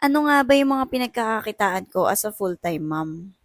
Ano nga ba yung mga pinagkakakitaan ko as a full-time mom?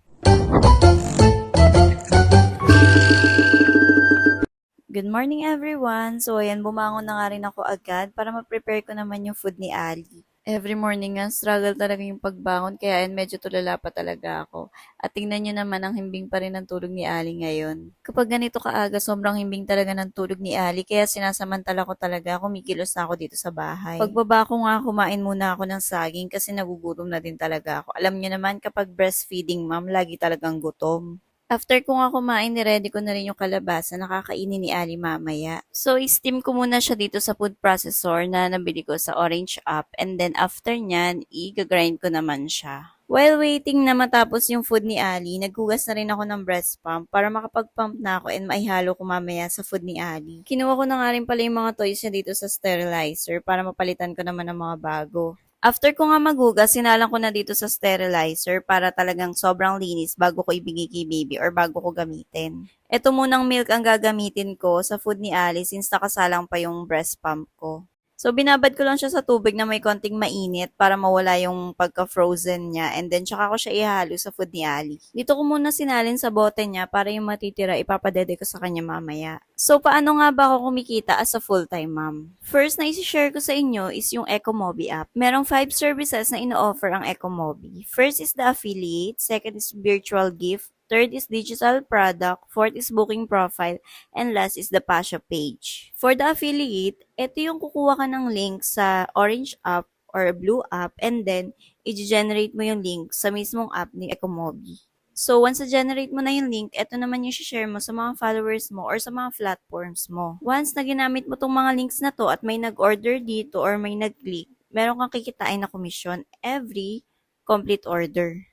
Good morning everyone! So ayan, bumangon na nga rin ako agad para ma-prepare ko naman yung food ni Ali. Every morning nga, struggle talaga yung pagbangon kaya ayan, medyo tulala pa talaga ako. At tingnan nyo naman ang himbing pa rin ng tulog ni Ali ngayon. Kapag ganito kaaga, sobrang himbing talaga ng tulog ni Ali kaya sinasamantala ko talaga, kumikilos na ako dito sa bahay. Pagbaba ko nga, kumain muna ako ng saging kasi nagugutom na din talaga ako. Alam nyo naman kapag breastfeeding mom, lagi talagang gutom. After ko nga kumain, ni-ready ko na rin yung kalabasa na kakainin ni Ali mamaya. So, steam ko muna siya dito sa food processor na nabili ko sa Orange App. And then, after nyan, i-grind ko naman siya. While waiting na matapos yung food ni Ali, naghugas na rin ako ng breast pump para makapag-pump na ako and maihalo ko mamaya sa food ni Ali. Kinuha ko na nga rin pala yung mga toys niya dito sa sterilizer para mapalitan ko naman ng mga bago. After ko nga maghugas, sinalang ko na dito sa sterilizer para talagang sobrang linis bago ko ibigay kay baby or bago ko gamitin. Ito munang milk ang gagamitin ko sa food ni Ali since nakasalang pa yung breast pump ko. So, binabad ko lang siya sa tubig na may konting mainit para mawala yung pagka-frozen niya and then tsaka ko siya ihalo sa food ni Ali. Dito ko muna sinalin sa bote niya para yung matitira ipapadede ko sa kanya mamaya. So, paano nga ba ako kumikita as a full-time mom? First na isi-share ko sa inyo is yung Ecomobi app. Merong 5 services na ino-offer ang Ecomobi. First is the affiliate, second is virtual gift, third is digital product, fourth is booking profile, and last is the Pasha page. For the affiliate, ito yung kukuha ka ng link sa Orange app or Blue app and then i-generate mo yung link sa mismong app ni Ecomobi. So, once na-generate mo na yung link, ito naman yung share mo sa mga followers mo or sa mga platforms mo. Once na ginamit mo tong mga links na to at may nag-order dito or may nag-click, meron kang kikitain na komisyon every complete order.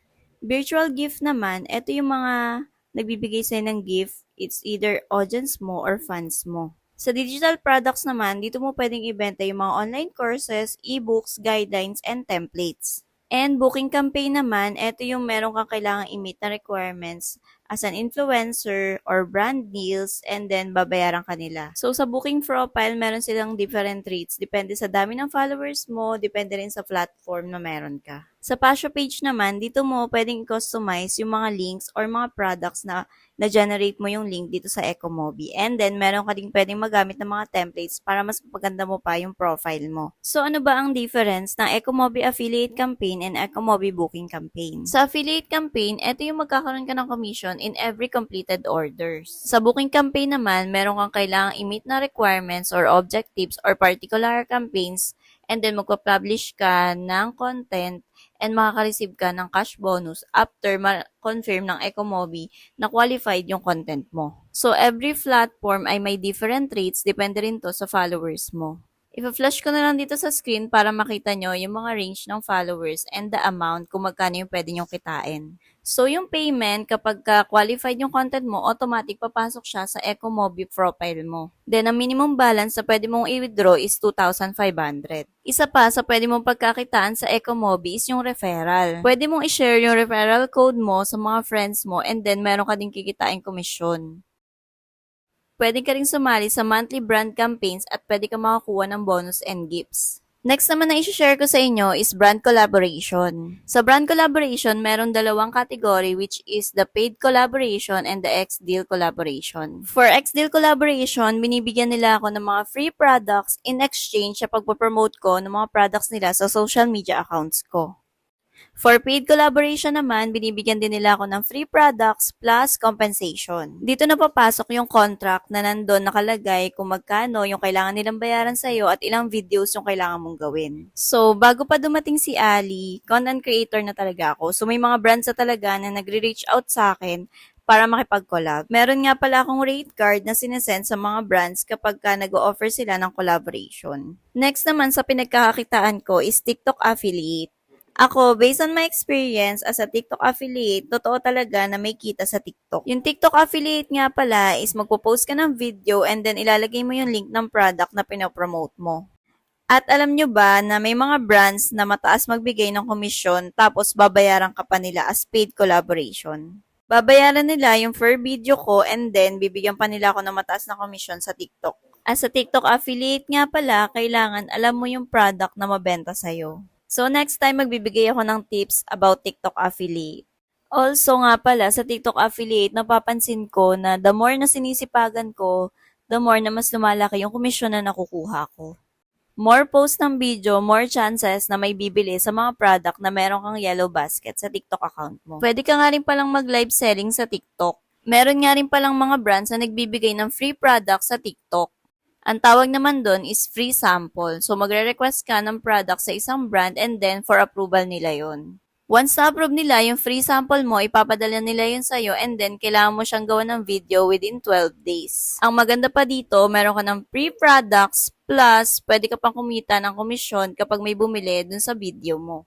Virtual gift naman, ito yung mga nagbibigay sa'yo ng gift. It's either audience mo or fans mo. Sa digital products naman, dito mo pwedeng ibenta yung mga online courses, ebooks, guidelines, and templates. And booking campaign naman, ito yung meron kang kailangang i-meet na requirements as an influencer or brand deals and then babayaran ka nila. So sa booking profile, meron silang different rates. Depende sa dami ng followers mo, depende rin sa platform na meron ka. Sa Pasha page naman, dito mo pwedeng customize yung mga links or mga products na na-generate mo yung link dito sa Ecomobi. And then, meron ka din pwedeng magamit ng mga templates para mas mapaganda mo pa yung profile mo. So, ano ba ang difference ng Ecomobi Affiliate Campaign and Ecomobi Booking Campaign? Sa Affiliate Campaign, ito yung magkakaroon ka ng commission in every completed orders. Sa Booking Campaign naman, meron kang kailangang i-meet na requirements or objectives or particular campaigns and then magpa-publish ka ng content and makaka-receive ka ng cash bonus after ma-confirm ng Ecomobi na qualified yung content mo. So, every platform ay may different rates, depende rin to sa followers mo. Ipa-flash ko na lang dito sa screen para makita nyo yung mga range ng followers and the amount kung magkano yung pwede nyong kitain. So, yung payment, kapag qualified yung content mo, automatic papasok siya sa Ecomobi profile mo. Then, ang minimum balance na pwede mong i-withdraw is 2,500. Isa pa sa pwede mong pagkakitaan sa Ecomobi is yung referral. Pwede mong i-share yung referral code mo sa mga friends mo and then meron ka din kikitain komisyon. Pwede ka rin sumali sa monthly brand campaigns at pwede ka makakuha ng bonus and gifts. Next naman na i-share ko sa inyo is brand collaboration. Sa brand collaboration, meron dalawang category which is the paid collaboration and the X-Deal collaboration. For X-Deal collaboration, binibigyan nila ako ng mga free products in exchange sa pagpapromote ko ng mga products nila sa social media accounts ko. For paid collaboration naman, binibigyan din nila ako ng free products plus compensation. Dito na papasok yung contract na nandun nakalagay kung magkano yung kailangan nilang bayaran sa'yo at ilang videos yung kailangan mong gawin. So, bago pa dumating si Ali, content creator na talaga ako. So, may mga brands na talaga na nagre-reach out sa akin para makipag-collab. Meron nga pala akong rate card na sinesend sa mga brands kapag nag-o-offer sila ng collaboration. Next naman sa pinagkakakitaan ko is TikTok affiliate. Ako, based on my experience as a TikTok affiliate, totoo talaga na may kita sa TikTok. Yung TikTok affiliate nga pala is magpo-post ka ng video and then ilalagay mo yung link ng product na pinopromote mo. At alam nyo ba na may mga brands na mataas magbigay ng komisyon tapos babayaran ka pa nila as paid collaboration? Babayaran nila yung per video ko and then bibigyan pa nila ako ng mataas na komisyon sa TikTok. As a TikTok affiliate nga pala, kailangan alam mo yung product na mabenta sa'yo. So, next time, magbibigay ako ng tips about TikTok affiliate. Also nga pala, sa TikTok affiliate, napapansin ko na the more na sinisipagan ko, the more na mas lumalaki yung komisyon na nakukuha ko. More post ng video, more chances na may bibili sa mga product na meron kang yellow basket sa TikTok account mo. Pwede ka nga rin palang mag-live selling sa TikTok. Meron nga rin palang mga brands na nagbibigay ng free product sa TikTok. Ang tawag naman doon is free sample. So, magre-request ka ng product sa isang brand and then for approval nila yon. Once na-approve nila yung free sample mo, ipapadala nila yun sa'yo and then kailangan mo siyang gawa ng video within 12 days. Ang maganda pa dito, meron ka ng free products plus pwede ka pang kumita ng komisyon kapag may bumili dun sa video mo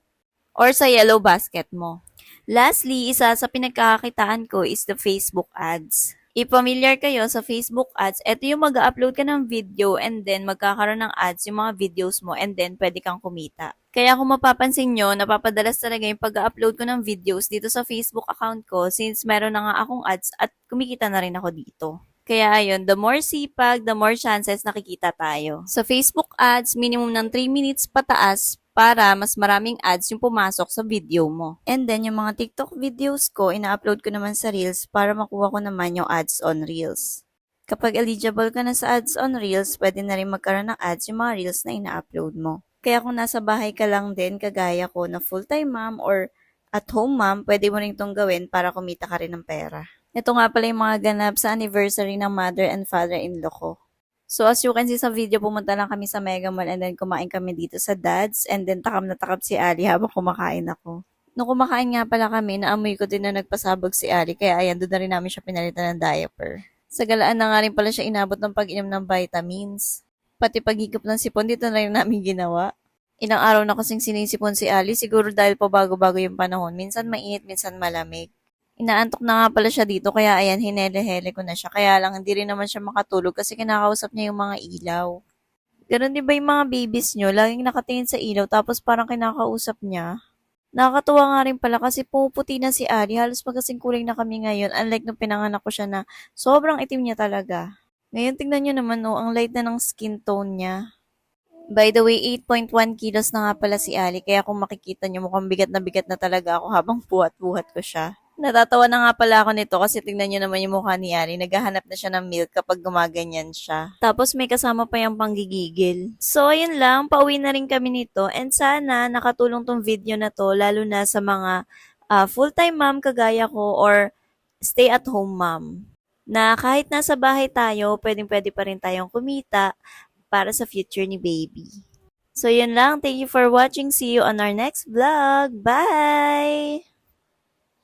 or sa yellow basket mo. Lastly, isa sa pinagkakakitaan ko is the Facebook ads. I-familiar kayo sa Facebook ads, ito yung mag-upload ka ng video and then magkakaroon ng ads yung mga videos mo and then pwede kang kumita. Kaya kung mapapansin nyo, napapadalas talaga yung pag-upload ko ng videos dito sa Facebook account ko since meron na nga akong ads at kumikita na rin ako dito. Kaya ayun, the more sipag, the more chances nakikita tayo. Sa Facebook ads, minimum ng 3 minutes pataas para mas maraming ads yung pumasok sa video mo. And then, yung mga TikTok videos ko, ina-upload ko naman sa Reels para makuha ko naman yung ads on Reels. Kapag eligible ka na sa ads on Reels, pwede na rin magkaroon ng ads yung mga Reels na ina-upload mo. Kaya kung nasa bahay ka lang din, kagaya ko na full-time mom or at-home mom, pwede mo rin itong gawin para kumita ka rin ng pera. Ito nga pala yung mga ganap sa anniversary ng mother and father-in-law ko. So, as you can see sa video, pumunta lang kami sa Mega Mall and then kumain kami dito sa Dad's and then takam na takam si Ali habang kumakain ako. Nung kumakain nga pala kami, naamoy ko din na nagpasabog si Ali kaya ayan, doon na rin namin siya pinalitan ng diaper. Sa galaan na nga rin pala siya inabot ng pag-inom ng vitamins. Pati paghigop ng sipon, dito na rin namin ginawa. Ilang araw na kasing sinisipon si Ali, siguro dahil pa bago-bago yung panahon. Minsan mainit, minsan malamig. Inaantok na nga pala siya dito, kaya ayan, hinele-hele ko na siya. Kaya lang, hindi rin naman siya makatulog kasi kinakausap niya yung mga ilaw. Ganon din ba yung mga babies nyo? Laging nakatingin sa ilaw tapos parang kinakausap niya. Nakakatuwa nga rin pala kasi pumuputi na si Ari. Halos magkasing kulay na kami ngayon. Unlike nung pinanganak ko siya na sobrang itim niya talaga. Ngayon tingnan nyo naman ang light na ng skin tone niya. By the way, 8.1 kilos na nga pala si Ali. Kaya kung makikita nyo, mukhang bigat na talaga ako habang buhat-buhat ko siya. Natatawa na nga pala ako nito kasi tingnan nyo naman yung mukha ni Ari. Naghahanap na siya ng milk kapag gumaganyan siya. Tapos may kasama pa yung panggigigil. So, ayun lang. Pauwi na rin kami nito. And sana nakatulong tong video na to lalo na sa mga full-time mom kagaya ko or stay-at-home mom. Na kahit nasa bahay tayo, pwedeng-pwede pa rin tayong kumita para sa future ni baby. So, yun lang. Thank you for watching. See you on our next vlog. Bye!